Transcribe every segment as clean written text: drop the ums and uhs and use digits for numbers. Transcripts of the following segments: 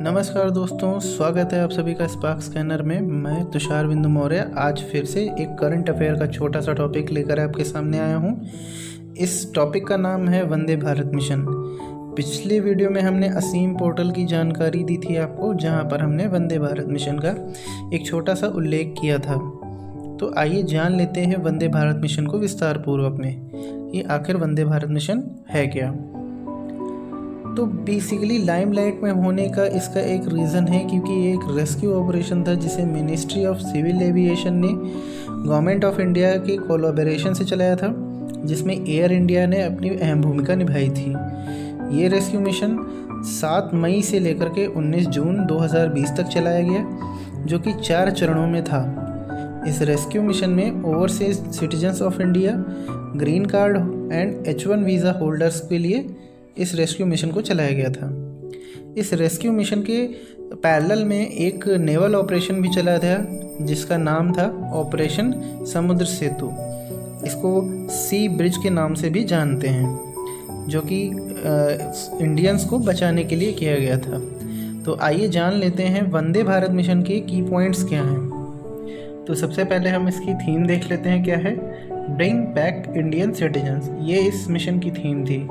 नमस्कार दोस्तों, स्वागत है आप सभी का स्पार्क स्कैनर में। मैं तुषार बिंदु मौर्य आज फिर से एक करंट अफेयर का छोटा सा टॉपिक लेकर आपके सामने आया हूँ। इस टॉपिक का नाम है वंदे भारत मिशन। पिछले वीडियो में हमने असीम पोर्टल की जानकारी दी थी आपको, जहाँ पर हमने वंदे भारत मिशन का एक छोटा सा उल्लेख किया था। तो आइए जान लेते हैं वंदे भारत मिशन को विस्तार पूर्वक में कि आखिर वंदे भारत मिशन है क्या। तो बेसिकली लाइमलाइट में होने का इसका एक रीज़न है क्योंकि ये एक रेस्क्यू ऑपरेशन था जिसे मिनिस्ट्री ऑफ सिविल एविएशन ने गवर्नमेंट ऑफ इंडिया के कोलैबोरेशन से चलाया था, जिसमें एयर इंडिया ने अपनी अहम भूमिका निभाई थी। ये रेस्क्यू मिशन 7 मई से लेकर के 19 जून 2020 तक चलाया गया, जो कि 4 चरणों में था। इस रेस्क्यू मिशन में overseas citizens of India, green card and H1 visa holders के लिए इस रेस्क्यू मिशन को चलाया गया था। इस रेस्क्यू मिशन के पैरेलल में एक नेवल ऑपरेशन भी चला था जिसका नाम था ऑपरेशन समुद्र सेतु। इसको सी ब्रिज के नाम से भी जानते हैं, जो कि इंडियंस को बचाने के लिए किया गया था। तो आइए जान लेते हैं वंदे भारत मिशन के की पॉइंट्स क्या हैं। तो सबसे पहले हम इसकी थीम देख लेते हैं क्या है। ब्रिंग बैक इंडियन सिटीजन्स, ये इस मिशन की थीम थी।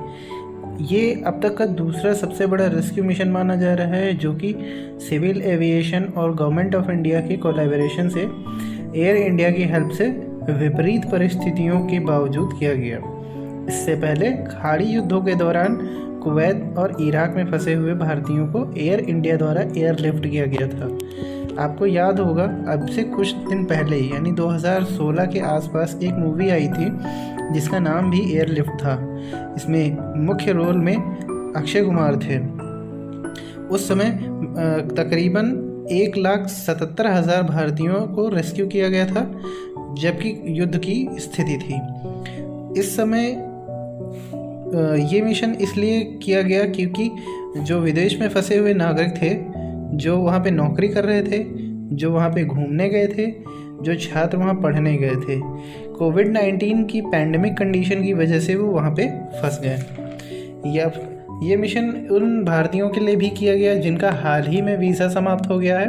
ये अब तक का दूसरा सबसे बड़ा रेस्क्यू मिशन माना जा रहा है, जो कि सिविल एविएशन और गवर्नमेंट ऑफ इंडिया के कोलैबोरेशन से एयर इंडिया की हेल्प से विपरीत परिस्थितियों के बावजूद किया गया। इससे पहले खाड़ी युद्धों के दौरान कुवैत और इराक में फंसे हुए भारतीयों को एयर इंडिया द्वारा एयरलिफ्ट किया गया था। आपको याद होगा, अब से कुछ दिन पहले यानी 2016 के आसपास एक मूवी आई थी जिसका नाम भी एयरलिफ्ट था। इसमें मुख्य रोल में अक्षय कुमार थे। उस समय तकरीबन 1,77,000 भारतीयों को रेस्क्यू किया गया था, जबकि युद्ध की स्थिति थी। इस समय ये मिशन इसलिए किया गया क्योंकि जो विदेश में फंसे हुए नागरिक थे, जो वहाँ पे नौकरी कर रहे थे, जो वहाँ पे घूमने गए थे, जो छात्र वहाँ पढ़ने गए थे, कोविड-19 की पैंडेमिक कंडीशन की वजह से वो वहाँ पे फंस गए। या ये मिशन उन भारतीयों के लिए भी किया गया जिनका हाल ही में वीज़ा समाप्त हो गया है,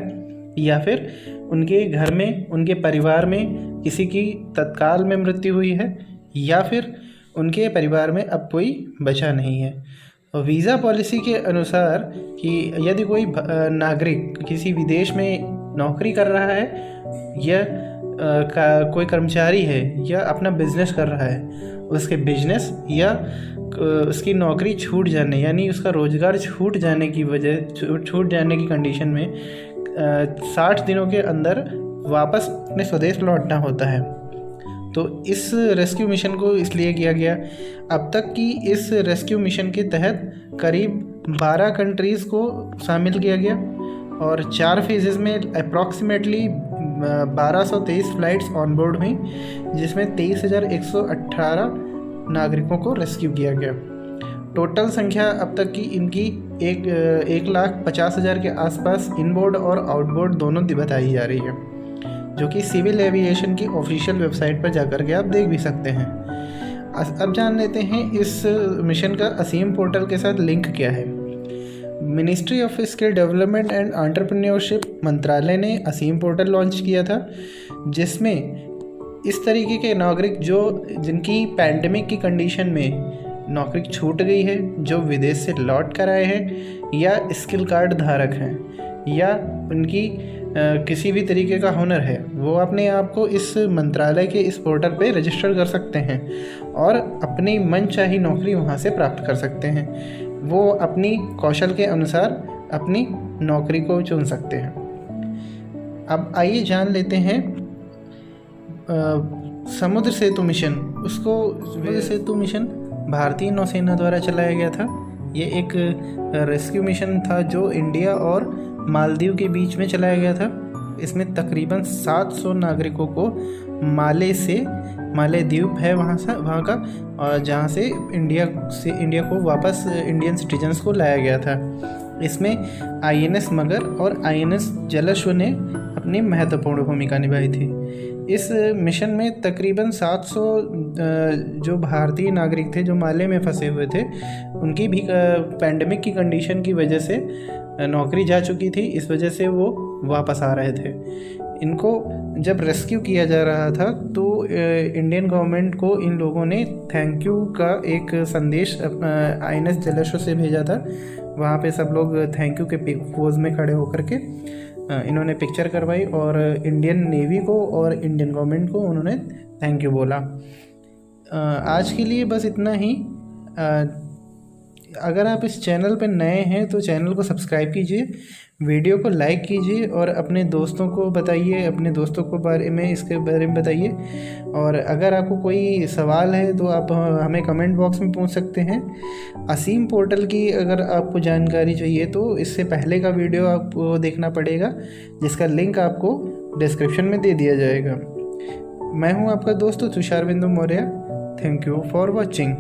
या फिर उनके घर में, उनके परिवार में किसी की तत्काल में मृत्यु हुई है, या फिर उनके परिवार में अब कोई बचा नहीं है। वीज़ा पॉलिसी के अनुसार कि यदि कोई नागरिक किसी विदेश में नौकरी कर रहा है, या कोई कर्मचारी है, या अपना बिजनेस कर रहा है, उसके बिजनेस या उसकी नौकरी छूट जाने यानी उसका रोज़गार छूट जाने की कंडीशन में 60 दिनों के अंदर वापस अपने स्वदेश लौटना होता है। तो इस रेस्क्यू मिशन को इसलिए किया गया। अब तक की इस रेस्क्यू मिशन के तहत करीब 12 कंट्रीज़ को शामिल किया गया और 4 फेजेज़ में अप्रॉक्सीमेटली 1223 फ़्लाइट्स ऑन बोर्ड हुई, जिसमें 23,118 नागरिकों को रेस्क्यू किया गया। टोटल संख्या अब तक की इनकी 1,50,000 के आसपास इनबोर्ड और आउटबोर्ड दोनों बताई जा रही है, जो कि सिविल एविएशन की ऑफिशियल वेबसाइट पर जाकर के आप देख भी सकते हैं। अब जान लेते हैं इस मिशन का असीम पोर्टल के साथ लिंक क्या है। Ministry of skill development and entrepreneurship मंत्रालय ने असीम पोर्टल लॉन्च किया था, जिसमें इस तरीके के नागरिक जिनकी पैंडेमिक की कंडीशन में नौकरी छूट गई है, जो विदेश से लौट कर आए हैं, या स्किल कार्ड धारक हैं, या उनकी किसी भी तरीके का हुनर है, वो अपने आप को इस मंत्रालय के इस पोर्टल पे रजिस्टर कर सकते हैं और अपनी मनचाही नौकरी वहाँ से प्राप्त कर सकते हैं। वो अपनी कौशल के अनुसार अपनी नौकरी को चुन सकते हैं। अब आइए जान लेते हैं समुद्र सेतु मिशन। समुद्र सेतु मिशन भारतीय नौसेना द्वारा चलाया गया था। ये एक रेस्क्यू मिशन था जो इंडिया और मालदीव के बीच में चलाया गया था। इसमें तकरीबन 700 नागरिकों को माले द्वीप है वहाँ का, और जहाँ से इंडिया को वापस इंडियन सिटीजन्स को लाया गया था। इसमें INS मगर और INS जलश्व ने अपनी महत्वपूर्ण भूमिका निभाई थी। इस मिशन में तकरीबन 700 जो भारतीय नागरिक थे जो माले में फंसे हुए थे, उनकी भी पैंडेमिक की कंडीशन की वजह से नौकरी जा चुकी थी, इस वजह से वो वापस आ रहे थे। इनको जब रेस्क्यू किया जा रहा था तो इंडियन गवर्नमेंट को इन लोगों ने थैंक यू का एक संदेश INS जलाश्व से भेजा था। वहाँ पे सब लोग थैंक यू के पोज में खड़े होकर के इन्होंने पिक्चर करवाई और इंडियन नेवी को और इंडियन गवर्नमेंट को उन्होंने थैंक यू बोला। आज के लिए बस इतना ही। अगर आप इस चैनल पर नए हैं तो चैनल को सब्सक्राइब कीजिए, वीडियो को लाइक कीजिए और अपने दोस्तों को बताइए, अपने दोस्तों को इसके बारे में बताइए। और अगर आपको कोई सवाल है तो आप हमें कमेंट बॉक्स में पूछ सकते हैं। असीम पोर्टल की अगर आपको जानकारी चाहिए तो इससे पहले का वीडियो आपको देखना पड़ेगा, जिसका लिंक आपको डिस्क्रिप्शन में दे दिया जाएगा। मैं हूं आपका दोस्त तुषार बिंदु Maurya. Thank you for watching.